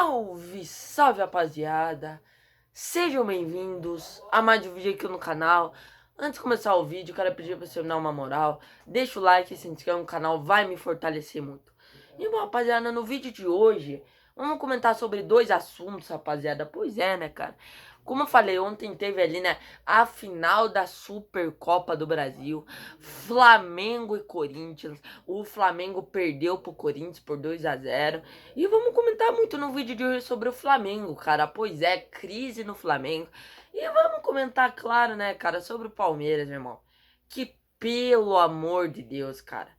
Salve, salve rapaziada! Sejam bem-vindos a mais um vídeo aqui no canal. Antes de começar o vídeo, quero pedir para você me dar uma moral. Deixa o like e se inscreve no canal, vai me fortalecer muito. E bom, rapaziada, no vídeo de hoje, vamos comentar sobre dois assuntos, rapaziada. Pois é, né, cara? Como eu falei ontem, teve ali, né, a final da Supercopa do Brasil, Flamengo e Corinthians. O Flamengo perdeu pro Corinthians por 2-0. E vamos comentar muito no vídeo de hoje sobre o Flamengo, cara. Pois é, crise no Flamengo. E vamos comentar, claro, né, cara, sobre o Palmeiras, meu irmão. Que pelo amor de Deus, cara.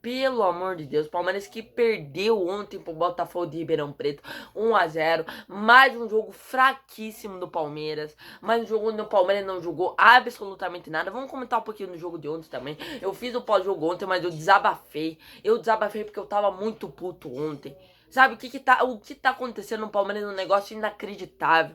Pelo amor de Deus, Palmeiras que perdeu ontem pro Botafogo de Ribeirão Preto, 1-0, mais um jogo fraquíssimo do Palmeiras, mais um jogo onde o Palmeiras não jogou absolutamente nada. Vamos comentar um pouquinho do jogo de ontem também. Eu fiz o pós-jogo ontem, mas eu desabafei porque eu tava muito puto ontem. Sabe, o que tá acontecendo no Palmeiras é um negócio inacreditável.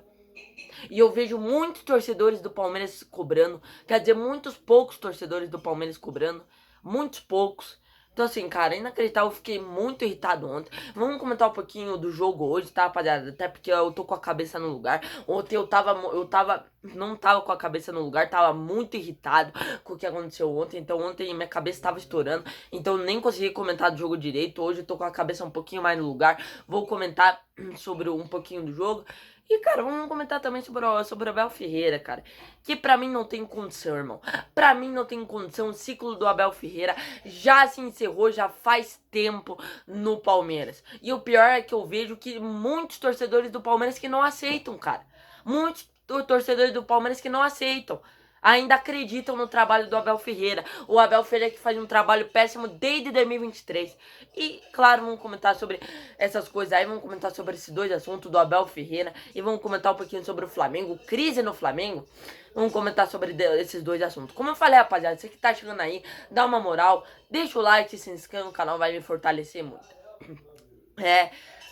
E eu vejo muitos torcedores do Palmeiras cobrando, quer dizer, muitos poucos torcedores do Palmeiras cobrando, muitos poucos. Então assim, cara, inacreditável, eu fiquei muito irritado ontem. Vamos comentar um pouquinho do jogo hoje, tá, rapaziada? Até porque eu tô com a cabeça no lugar. Ontem não tava com a cabeça no lugar, tava muito irritado com o que aconteceu ontem. Então ontem minha cabeça tava estourando, então eu nem consegui comentar do jogo direito. Hoje eu tô com a cabeça um pouquinho mais no lugar, vou comentar sobre um pouquinho do jogo. E, cara, vamos comentar também sobre o Abel Ferreira, cara. Que pra mim não tem condição, irmão. Pra mim não tem condição. O ciclo do Abel Ferreira já se encerrou, já faz tempo no Palmeiras. E o pior é que eu vejo que muitos torcedores do Palmeiras que não aceitam, cara. Muitos torcedores do Palmeiras que não aceitam. Ainda acreditam no trabalho do Abel Ferreira. O Abel Ferreira que faz um trabalho péssimo desde 2023. E, claro, vamos comentar sobre essas coisas aí. Vamos comentar sobre esses dois assuntos do Abel Ferreira. E vamos comentar um pouquinho sobre o Flamengo. Crise no Flamengo. Vamos comentar sobre esses dois assuntos. Como eu falei, rapaziada, você que tá chegando aí, dá uma moral. Deixa o like, se inscreve no canal, vai me fortalecer muito.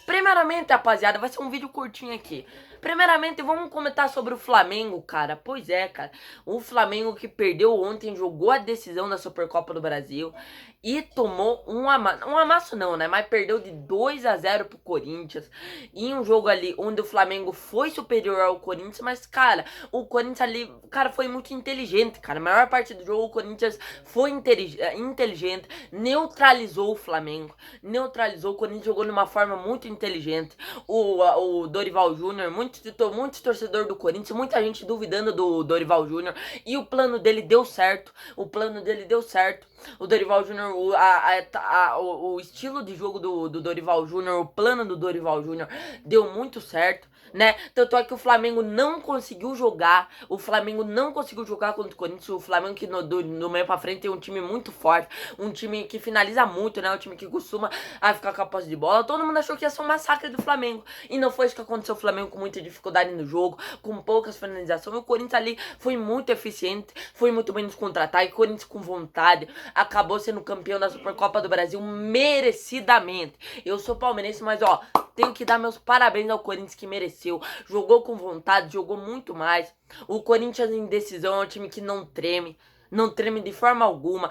Primeiramente, rapaziada, vai ser um vídeo curtinho aqui. Primeiramente, vamos comentar sobre o Flamengo, cara. Pois é, cara. O Flamengo que perdeu ontem, jogou a decisão da Supercopa do Brasil e tomou um amasso não, né? Mas perdeu de 2-0 pro Corinthians. Em um jogo ali onde o Flamengo foi superior ao Corinthians, mas, cara, o Corinthians ali, cara, foi muito inteligente, cara. A maior parte do jogo o Corinthians foi inteligente, neutralizou o Flamengo. Neutralizou, o Corinthians jogou de uma forma muito inteligente. O Dorival Júnior, muitos torcedores do Corinthians, muita gente duvidando do Dorival Júnior, e o plano dele deu certo. O plano dele deu certo. O Dorival Júnior, o estilo de jogo do Dorival Júnior, o plano do Dorival Júnior deu muito certo, né? Tanto é que o Flamengo não conseguiu jogar. O Flamengo não conseguiu jogar contra o Corinthians. O Flamengo que no meio pra frente tem um time muito forte, um time que finaliza muito, né? Um time que costuma ficar com a posse de bola. Todo mundo achou que ia ser um massacre do Flamengo. E não foi isso que aconteceu. O Flamengo com muita dificuldade no jogo, com poucas finalizações. O Corinthians ali foi muito eficiente, foi muito bem nos contra-ataques. O Corinthians com vontade, acabou sendo campeão da Supercopa do Brasil merecidamente. Eu sou palmeirense, mas ó, tenho que dar meus parabéns ao Corinthians que mereceu. Jogou com vontade, jogou muito mais. O Corinthians em decisão é um time que não treme. Não treme de forma alguma.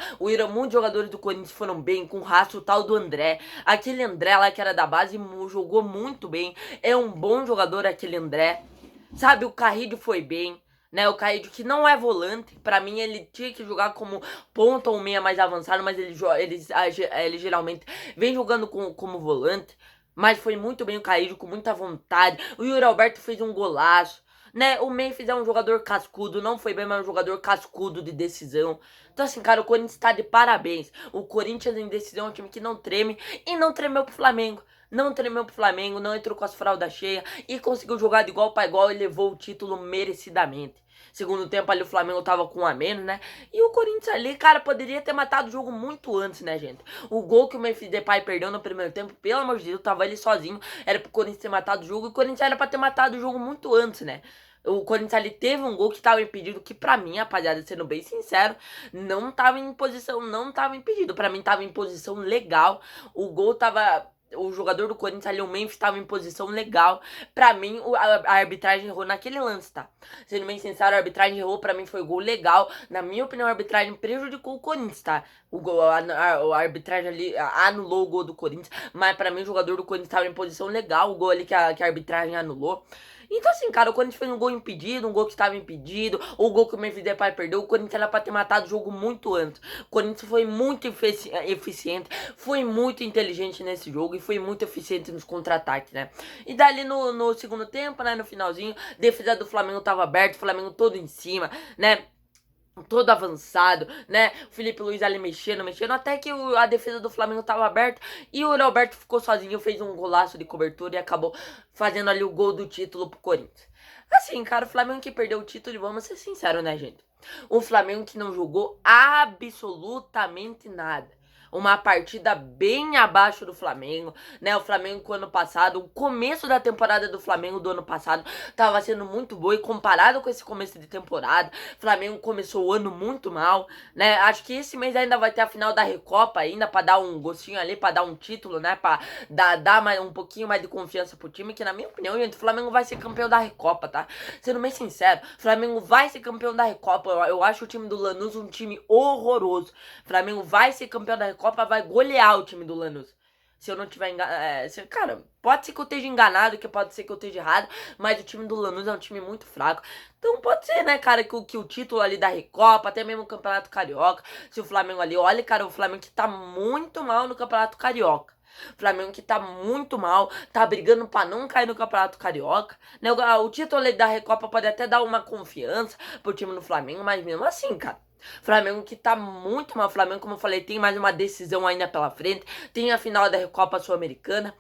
Muitos jogadores do Corinthians foram bem, com o rastro tal do André. Aquele André lá que era da base jogou muito bem. É um bom jogador aquele André. Sabe, o Carrillo foi bem, né? O Carrillo que não é volante. Pra mim ele tinha que jogar como ponta ou meia mais avançado, mas ele geralmente vem jogando como volante. Mas foi muito bem o Carrillo, com muita vontade. O Yuri Alberto fez um golaço, né? O Memphis é um jogador cascudo, não foi bem, mas é um jogador cascudo de decisão. Então assim, cara, o Corinthians tá de parabéns. O Corinthians em decisão é um time que não treme e não tremeu pro Flamengo. Não tremeu pro Flamengo, não entrou com as fraldas cheias e conseguiu jogar de igual para igual e levou o título merecidamente. Segundo tempo ali o Flamengo tava com um a menos, né? E o Corinthians ali, cara, poderia ter matado o jogo muito antes, né, gente? O gol que o Memphis Depay perdeu no primeiro tempo, pelo amor de Deus, tava ele sozinho. Era pro Corinthians ter matado o jogo e o Corinthians era pra ter matado o jogo muito antes, né? O Corinthians ali teve um gol que tava impedido, que pra mim, rapaziada, sendo bem sincero, não tava em posição, não tava impedido. Pra mim tava em posição legal. O gol tava o jogador do Corinthians ali, o Memphis, estava em posição legal. Pra mim, a arbitragem errou naquele lance, tá? Sendo bem sincero, a arbitragem errou, pra mim foi gol legal. Na minha opinião, a arbitragem prejudicou o Corinthians, tá? A arbitragem ali anulou o gol do Corinthians, mas pra mim o jogador do Corinthians estava em posição legal, o gol ali que a arbitragem anulou. Então, assim, cara, o Corinthians fez um gol impedido, um gol que estava impedido, o gol que o Memphis Depay perdeu. O Corinthians era pra ter matado o jogo muito antes. O Corinthians foi muito eficiente, foi muito inteligente nesse jogo e foi muito eficiente nos contra-ataques, né? E dali no segundo tempo, né, no finalzinho, a defesa do Flamengo tava aberta, o Flamengo todo em cima, né? Todo avançado, né? O Felipe Luiz ali mexendo, até que a defesa do Flamengo tava aberta e o Roberto ficou sozinho, fez um golaço de cobertura e acabou fazendo ali o gol do título pro Corinthians. Assim, cara, o Flamengo que perdeu o título, e vamos ser sinceros, né, gente? O Flamengo que não jogou absolutamente nada. Uma partida bem abaixo do Flamengo, né? O Flamengo que o ano passado, o começo da temporada do Flamengo do ano passado tava sendo muito boa e comparado com esse começo de temporada, o Flamengo começou o ano muito mal, né? Acho que esse mês ainda vai ter a final da Recopa ainda pra dar um gostinho ali, pra dar um título, né? Pra dar mais, um pouquinho mais de confiança pro time, que na minha opinião, gente, o Flamengo vai ser campeão da Recopa, tá? Sendo bem sincero, o Flamengo vai ser campeão da Recopa. Eu acho o time do Lanús um time horroroso. O Flamengo vai ser campeão da Recopa, vai golear o time do Lanús. Se eu não tiver enganado. Cara, pode ser que eu esteja enganado, que pode ser que eu esteja errado, mas o time do Lanús é um time muito fraco. Então pode ser, né, cara, que o título ali da Recopa, até mesmo o Campeonato Carioca, se o Flamengo ali. Olha, cara, o Flamengo que tá muito mal no Campeonato Carioca. O Flamengo que tá muito mal, tá brigando pra não cair no Campeonato Carioca, né? O título ali da Recopa pode até dar uma confiança pro time do Flamengo, mas mesmo assim, cara. Flamengo que tá muito mal. Flamengo, como eu falei, tem mais uma decisão ainda pela frente. Tem a final da Recopa Sul-Americana.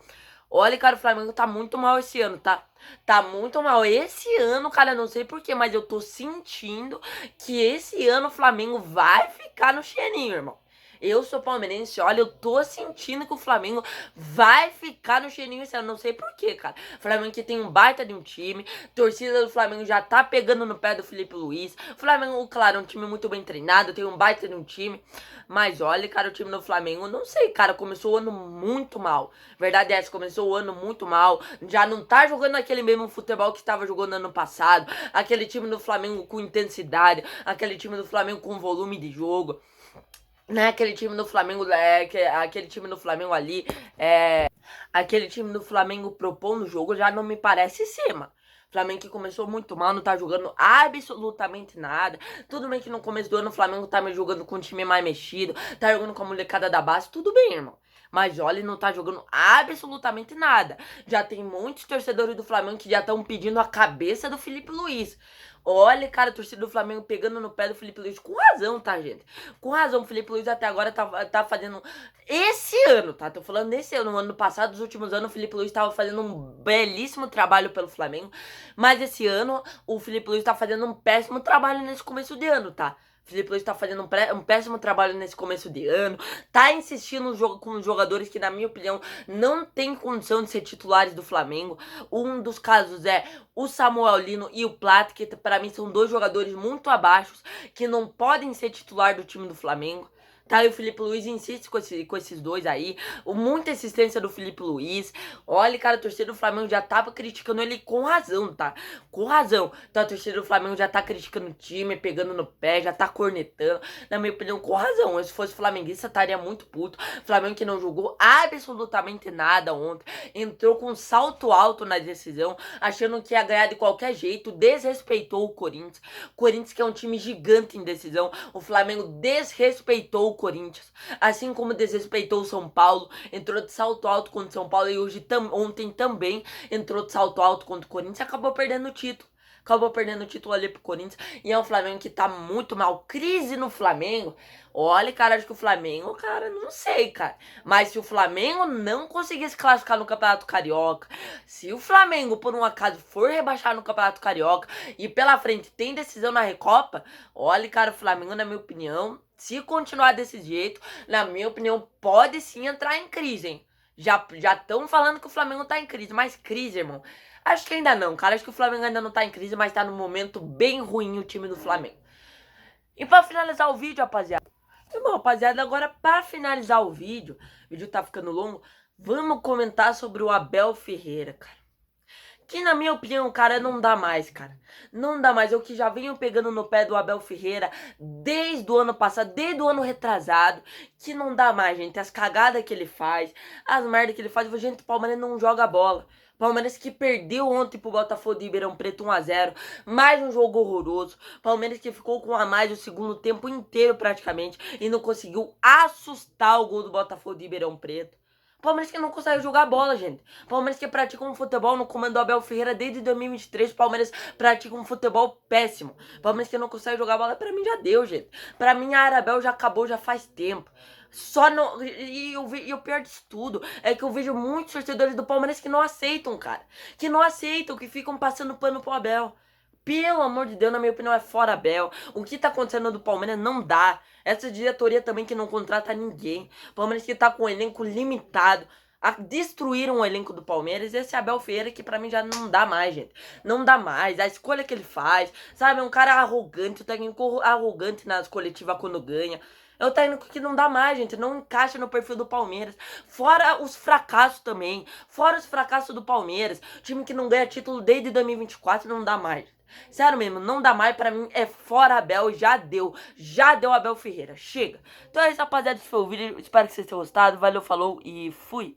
Olha, cara, o Flamengo tá muito mal esse ano, tá? Tá muito mal. Esse ano, cara, não sei porquê, mas eu tô sentindo que esse ano o Flamengo vai ficar no cheirinho, irmão. Eu sou palmeirense, olha, eu tô sentindo que o Flamengo vai ficar no cheirinho esse ano, não sei porquê, cara. O Flamengo que tem um baita de um time, a torcida do Flamengo já tá pegando no pé do Felipe Luiz. O Flamengo, claro, é um time muito bem treinado, tem um baita de um time, mas olha, cara, o time do Flamengo, não sei, cara, começou o ano muito mal. Verdade é essa, começou o ano muito mal, já não tá jogando aquele mesmo futebol que estava jogando ano passado, aquele time do Flamengo com intensidade, aquele time do Flamengo com volume de jogo. Né, aquele time do Flamengo, aquele time do Flamengo ali, aquele time do Flamengo propondo o jogo já não me parece ser, mano. Flamengo que começou muito mal, não tá jogando absolutamente nada. Tudo bem que no começo do ano o Flamengo tá me jogando com um time mais mexido, tá jogando com a molecada da base, tudo bem, irmão. Mas olha, não tá jogando absolutamente nada. Já tem muitos torcedores do Flamengo que já estão pedindo a cabeça do Felipe Luiz. Olha, cara, a torcida do Flamengo pegando no pé do Felipe Luiz. Com razão, tá, gente? Com razão, o Felipe Luiz até agora tá fazendo... Esse ano, tá? Tô falando desse ano. No ano passado, nos últimos anos, o Felipe Luiz tava fazendo um belíssimo trabalho pelo Flamengo. Mas esse ano, o Felipe Luiz tá fazendo um péssimo trabalho nesse começo de ano, tá? O Felipe Luiz tá fazendo um péssimo trabalho nesse começo de ano. Tá insistindo com jogadores que, na minha opinião, não tem condição de ser titulares do Flamengo. Um dos casos é o Samuel Lino e o Plat, que para mim são dois jogadores muito abaixo, que não podem ser titular do time do Flamengo. Tá, e o Felipe Luiz insiste com esses dois aí. Muita insistência do Felipe Luiz. Olha, cara, a torcida do Flamengo já tava criticando ele com razão, tá? Com razão. Então a torcida do Flamengo já tá criticando o time, pegando no pé, já tá cornetando. Na minha opinião, com razão. Se fosse flamenguista, estaria muito puto. Flamengo que não jogou absolutamente nada ontem. Entrou com um salto alto na decisão, achando que ia ganhar de qualquer jeito. Desrespeitou o Corinthians. O Corinthians que é um time gigante em decisão. O Flamengo desrespeitou o Corinthians, assim como desrespeitou o São Paulo, entrou de salto alto contra o São Paulo e ontem também entrou de salto alto contra o Corinthians e acabou perdendo o título. Acabou perdendo o título ali pro Corinthians. E é um Flamengo que tá muito mal. Crise no Flamengo. Olha, cara, acho que o Flamengo, cara, não sei, cara. Mas se o Flamengo não conseguir se classificar no Campeonato Carioca, se o Flamengo, por um acaso, for rebaixar no Campeonato Carioca e pela frente tem decisão na Recopa, olha, cara, o Flamengo, na minha opinião, se continuar desse jeito, na minha opinião, pode sim entrar em crise, hein? Já estão falando que o Flamengo tá em crise, mas crise, irmão, acho que ainda não, cara. Acho que o Flamengo ainda não tá em crise, mas tá num momento bem ruim o time do Flamengo. E pra finalizar o vídeo, rapaziada. Irmão, rapaziada, agora pra finalizar o vídeo tá ficando longo. Vamos comentar sobre o Abel Ferreira, cara. Que na minha opinião, cara, não dá mais, cara. Não dá mais. Eu que já venho pegando no pé do Abel Ferreira desde o ano passado, desde o ano retrasado, que não dá mais, gente. As cagadas que ele faz, as merdas que ele faz. Gente, o Palmeiras não joga bola. Palmeiras que perdeu ontem pro Botafogo de Ribeirão Preto 1-0. Mais um jogo horroroso. Palmeiras que ficou com a mais o segundo tempo inteiro praticamente e não conseguiu assustar o gol do Botafogo de Ribeirão Preto. Palmeiras que não consegue jogar bola, gente. Palmeiras que pratica um futebol no comando do Abel Ferreira desde 2023. Palmeiras pratica um futebol péssimo. Palmeiras que não consegue jogar bola, pra mim já deu, gente. Pra mim a Arabel já acabou já faz tempo. Só não. E o pior disso tudo é que eu vejo muitos torcedores do Palmeiras que não aceitam, cara. Que não aceitam, que ficam passando pano pro Abel. Pelo amor de Deus, na minha opinião, é fora Abel. O que tá acontecendo do Palmeiras não dá. Essa diretoria também que não contrata ninguém. Palmeiras que tá com um elenco limitado. Destruíram o elenco do Palmeiras. Esse Abel Ferreira que pra mim já não dá mais, gente. Não dá mais. A escolha que ele faz, sabe? É um cara arrogante, o técnico arrogante nas coletivas quando ganha. É o técnico que não dá mais, gente. Não encaixa no perfil do Palmeiras. Fora os fracassos também. Fora os fracassos do Palmeiras. Time que não ganha título desde 2024 não dá mais. Sério mesmo, não dá mais, pra mim é fora Abel, já deu Abel Ferreira, chega. Então é isso, rapaziada, esse foi o vídeo, espero que vocês tenham gostado, valeu, falou e fui.